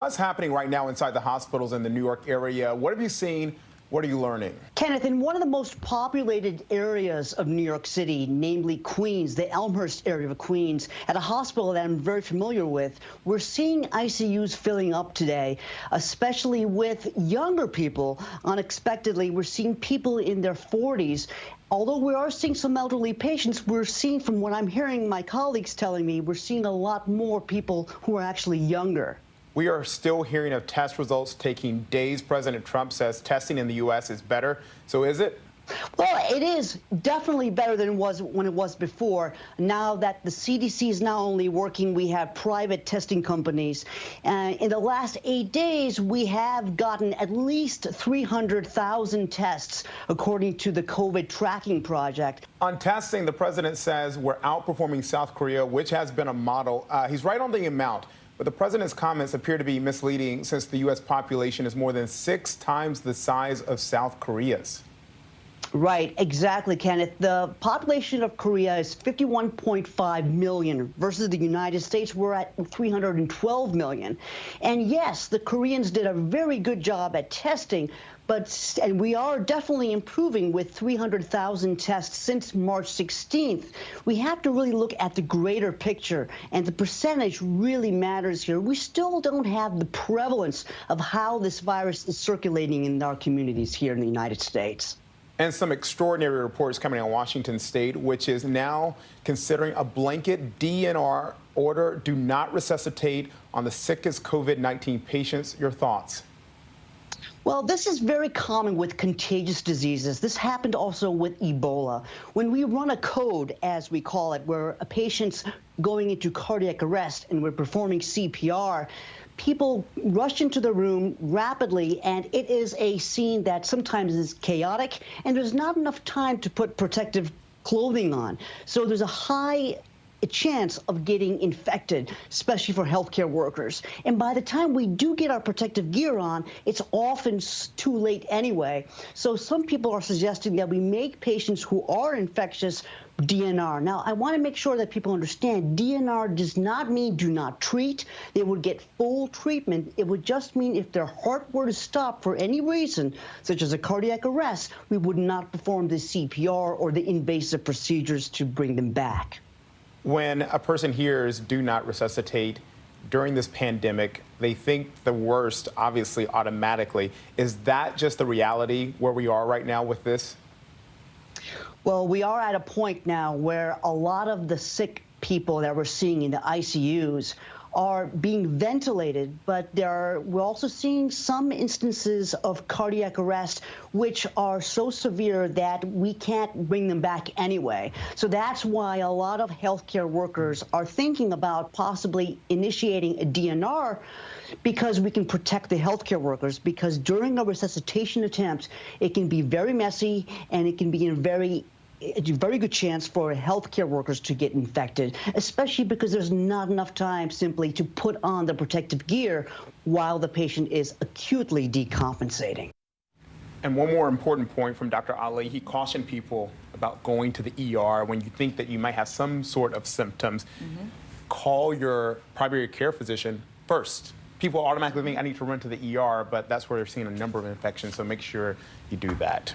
What's happening right now inside the hospitals in the New York area? What have you seen? What are you learning? Kenneth, in one of the most populated areas of New York City, namely Queens, the Elmhurst area of Queens, at a hospital that I'm very familiar with, we're seeing ICUs filling up today, especially with younger people. Unexpectedly, we're seeing people in their 40s. Although we are seeing some elderly patients, we're seeing, from what I'm hearing my colleagues telling me, we're seeing a lot more people who are actually younger. We are still hearing of test results taking days. President Trump says testing in the U.S. is better. So is it? Well, it is definitely better than it was when it was before. Now that the CDC is not only working, we have private testing companies. In the last 8 days, we have gotten at least 300,000 tests, according to the COVID tracking project. On testing, the president says we're outperforming South Korea, which has been a model. He's right on the amount. But the president's comments appear to be misleading since the U.S. population is more than 6 times the size of South Korea's. Right, exactly, Kenneth. The population of Korea is 51.5 million versus the United States. We're at 312 million. And yes, the Koreans did a very good job at testing, and we are definitely improving with 300,000 tests since March 16th. We have to really look at the greater picture, and the percentage really matters here. We still don't have the prevalence of how this virus is circulating in our communities here in the United States. And some extraordinary reports coming out of Washington State, which is now considering a blanket DNR order, do not resuscitate on the sickest COVID-19 patients. Your thoughts? Well, this is very common with contagious diseases. This happened also with Ebola. When we run a code, as we call it, where a patient's going into cardiac arrest and we're performing CPR, people rush into the room rapidly, and it is a scene that sometimes is chaotic, and there's not enough time to put protective clothing on. So there's a high chance of getting infected, especially for healthcare workers. And by the time we do get our protective gear on, it's often too late anyway. So some people are suggesting that we make patients who are infectious DNR. Now, I want to make sure that people understand DNR does not mean do not treat. They would get full treatment. It would just mean if their heart were to stop for any reason, such as a cardiac arrest, we would not perform the CPR or the invasive procedures to bring them back. When a person hears do not resuscitate during this pandemic, they think the worst, obviously, automatically. Is that just the reality where we are right now with this? Well, we are at a point now where a lot of the sick people that we're seeing in the ICUs are being ventilated, but we're also seeing some instances of cardiac arrest which are so severe that we can't bring them back anyway. So that's why a lot of healthcare workers are thinking about possibly initiating a DNR, because we can protect the healthcare workers, because during a resuscitation attempt, it can be very messy, and it can be a very good chance for healthcare workers to get infected, especially because there's not enough time simply to put on the protective gear while the patient is acutely decompensating. And one more important point from Dr. Ali, he cautioned people about going to the ER when you think that you might have some sort of symptoms. Call your primary care physician first. People automatically think I need to run to the ER, but that's where they're seeing a number of infections, so make sure you do that.